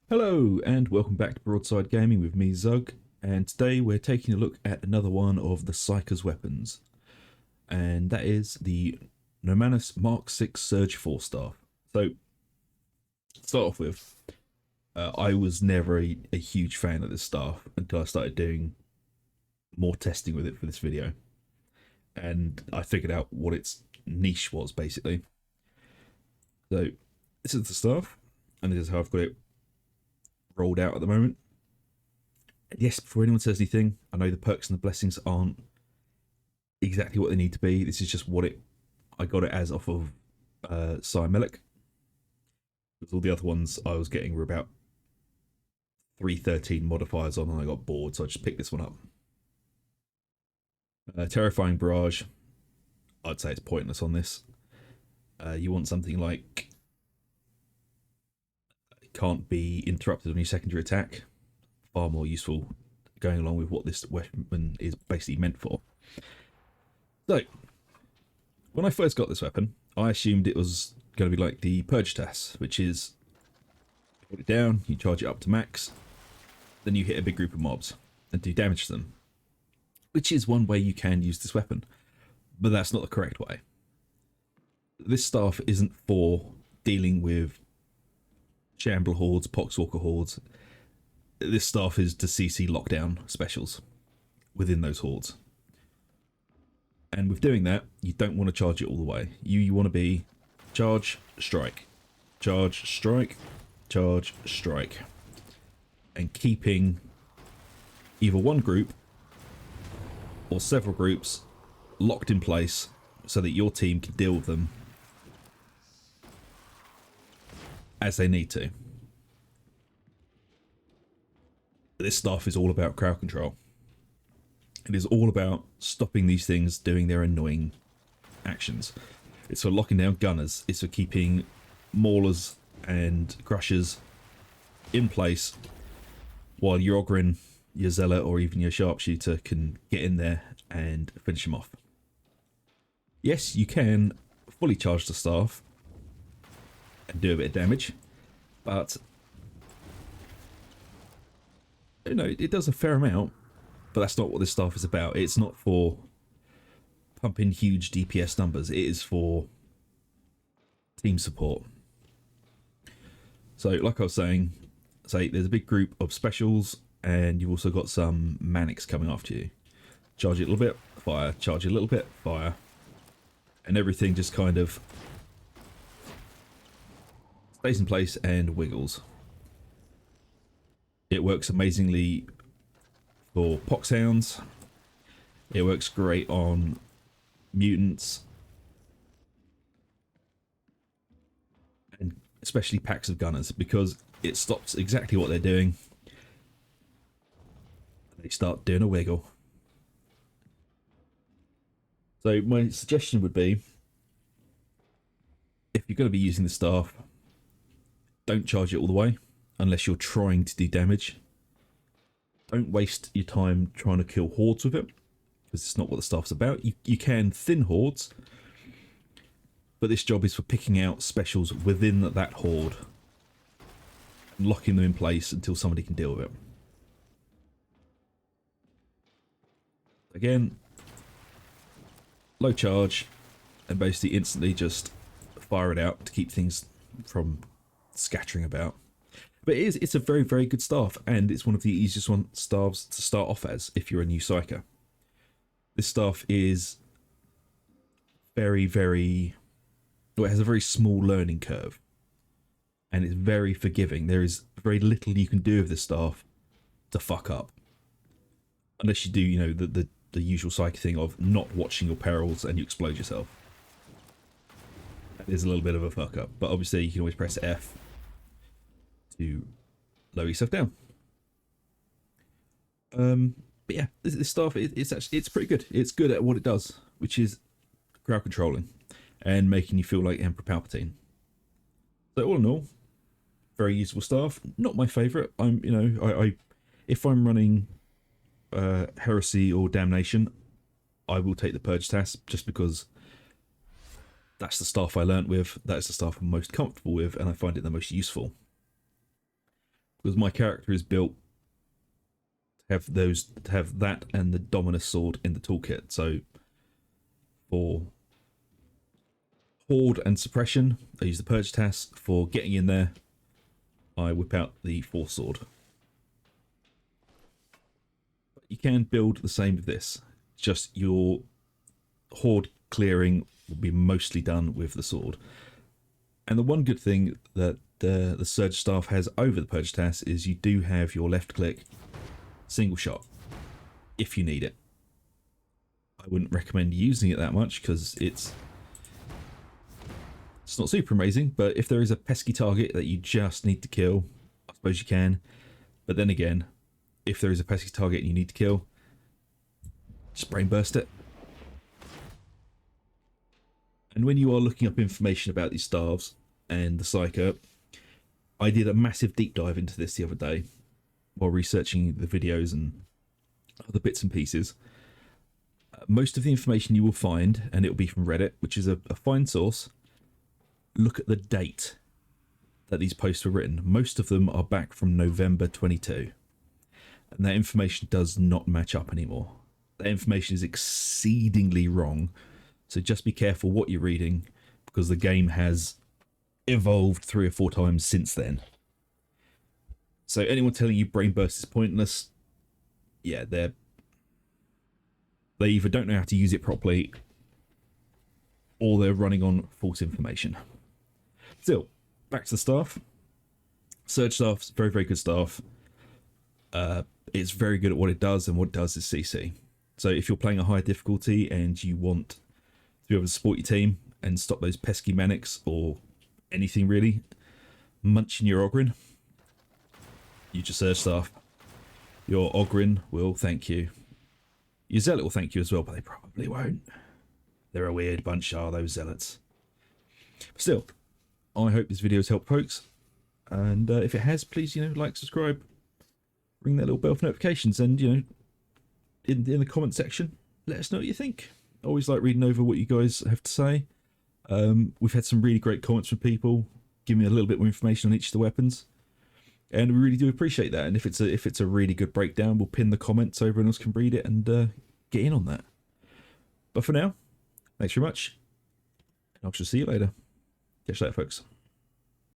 Hello and welcome back to Broadside Gaming with me, Zug, and today we're taking a look at another one of the Psyker's weapons, and that is the Nomanus Mark 6 Surge 4 Staff. So, to start off with, I was never a huge fan of this staff until I started doing more testing with it for this video, and I figured out what its niche was, basically. So, this is the staff, and this is how I've got it rolled out at the moment. And yes, before anyone says anything, I know the perks and the blessings aren't exactly what they need to be. This is just what I got it as off of Psykinetic. Because all the other ones I was getting were about 313 modifiers on, and I got bored, so I just picked this one up. Terrifying Barrage, I'd say it's pointless on this. You want something like can't be interrupted on your secondary attack. Far more useful, going along with what this weapon is basically meant for. So, when I first got this weapon, I assumed it was going to be like the Purge Task, which is you put it down, you charge it up to max, then you hit a big group of mobs and do damage to them, which is one way you can use this weapon, but that's not the correct way. This staff isn't for dealing with Shamble hordes, Poxwalker hordes. This staff is to CC lockdown specials within those hordes. And with doing that, you don't want to charge it all the way. You want to be charge, strike, charge, strike, charge, strike. And keeping either one group or several groups locked in place so that your team can deal with them as they need to. This stuff is all about crowd control. It is all about stopping these things doing their annoying actions. It's for locking down gunners. It's for keeping maulers and crushers in place while your Ogren, your Zealot, or even your Sharpshooter can get in there and finish them off. Yes, you can fully charge the staff and do a bit of damage, but you know, it does a fair amount, but that's not what this staff is about. It's not for pumping huge DPS numbers. It is for team support. So like I was saying, say there's a big group of specials and you've also got some manics coming after you. Charge it a little bit, fire, charge it a little bit, fire, and everything just kind of stays in place and wiggles. It works amazingly for Poxhounds. It works great on mutants, and especially packs of gunners, because it stops exactly what they're doing. They start doing a wiggle. So my suggestion would be, if you're going to be using the staff, don't charge it all the way unless you're trying to do damage. Don't waste your time trying to kill hordes with it, because it's not what the staff's about. You can thin hordes, but this job is for picking out specials within that horde and locking them in place until somebody can deal with it. Again, low charge, and basically instantly just fire it out to keep things from scattering about. But it's a very, very good staff, and it's one of the easiest staffs to start off as if you're a new Psyker. This staff is very, very... well, it has a very small learning curve, and it's very forgiving. There is very little you can do with this staff to fuck up. Unless you do, you know, the usual Psyker thing of not watching your perils and you explode yourself. That is a little bit of a fuck up, but obviously you can always press F to lower yourself down. But yeah, this stuff, it's pretty good. It's good at what it does, which is crowd controlling and making you feel like Emperor Palpatine. So all in all, very useful stuff. Not my favourite. I if I'm running Heresy or Damnation, I will take the Purge Task, just because that's the staff I learnt with, that's the staff I'm most comfortable with, and I find it the most useful. because my character is built to have that and the Nomanus sword in the toolkit. So for horde and suppression, I use the purge task. For getting in there, I whip out the force sword. But you can build the same with this. Just your horde clearing will be mostly done with the sword. And the one good thing that the Surge Staff has over the Purge Task is you do have your left click single shot if you need it. I wouldn't recommend using it that much because it's not super amazing, but if there is a pesky target that you just need to kill, I suppose you can. But then again, if there is a pesky target you need to kill, just brain burst it. And when you are looking up information about these staves and the Psyker, I did a massive deep dive into this the other day while researching the videos and other bits and pieces. Most of the information you will find, and it will be from Reddit, which is a fine source, look at the date that these posts were written. Most of them are back from November 22. And that information does not match up anymore. That information is exceedingly wrong. So just be careful what you're reading, because the game has evolved 3 or 4 times since then. So anyone telling you brain burst is pointless, yeah, they either don't know how to use it properly, or they're running on false information. Still, back to the staff. Surge Staff's very, very good staff. It's very good at what it does, and what it does is CC. So if you're playing a high difficulty and you want to be able to support your team and stop those pesky manics or anything really munching your Ogryn, use your Surge Staff. Your Ogryn will thank you. Your Zealot will thank you as well, but they probably won't. They're a weird bunch, are those Zealots. But still, I hope this video has helped folks. And if it has, please, like, subscribe, ring that little bell for notifications, and, in the comment section, let us know what you think. I always like reading over what you guys have to say. We've had some really great comments from people giving me a little bit more information on each of the weapons, and we really do appreciate that. And if it's a really good breakdown, we'll pin the comments so everyone else can read it and get in on that. But for now, thanks very much, and I shall see you later. Catch you later, folks.